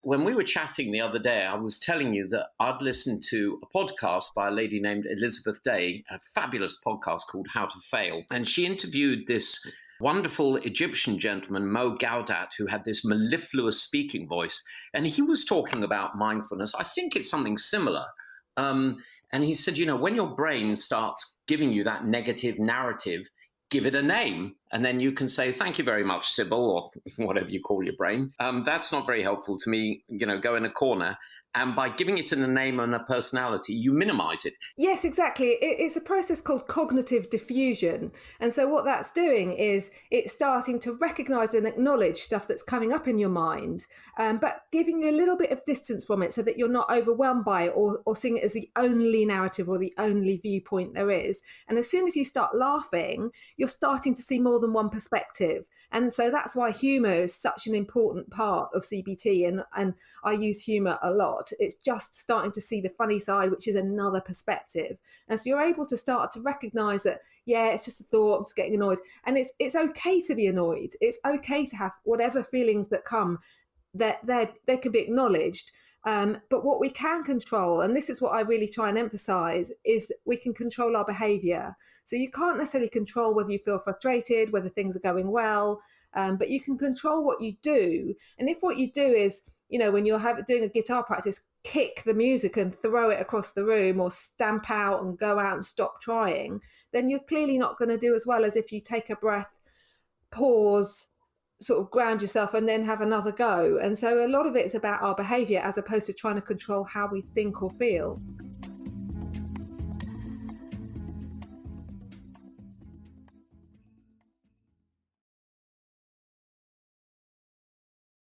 when we were chatting the other day, I was telling you that I'd listened to a podcast by a lady named Elizabeth Day, a fabulous podcast called How to Fail. And she interviewed this wonderful Egyptian gentleman, Mo Gaudat, who had this mellifluous speaking voice. And he was talking about mindfulness. I think it's something similar. And he said, when your brain starts giving you that negative narrative, give it a name. And then you can say, thank you very much, Sybil, or whatever you call your brain. That's not very helpful to me, go in a corner. And by giving it a name and a personality, you minimize it. Yes, exactly. It's a process called cognitive diffusion. And so what that's doing is it's starting to recognize and acknowledge stuff that's coming up in your mind, but giving you a little bit of distance from it so that you're not overwhelmed by it or seeing it as the only narrative or the only viewpoint there is. And as soon as you start laughing, you're starting to see more than one perspective. And so that's why humour is such an important part of CBT. And I use humour a lot. It's just starting to see the funny side, which is another perspective. And so you're able to start to recognise that, yeah, it's just a thought, I'm just getting annoyed. And it's okay to be annoyed. It's okay to have whatever feelings that come, that they can be acknowledged. But what we can control, and this is what I really try and emphasise, is that we can control our behaviour. So you can't necessarily control whether you feel frustrated, whether things are going well, but you can control what you do. And if what you do is, when you're doing a guitar practice, kick the music and throw it across the room or stamp out and go out and stop trying, then you're clearly not going to do as well as if you take a breath, pause, sort of ground yourself and then have another go. And so a lot of it is about our behaviour as opposed to trying to control how we think or feel.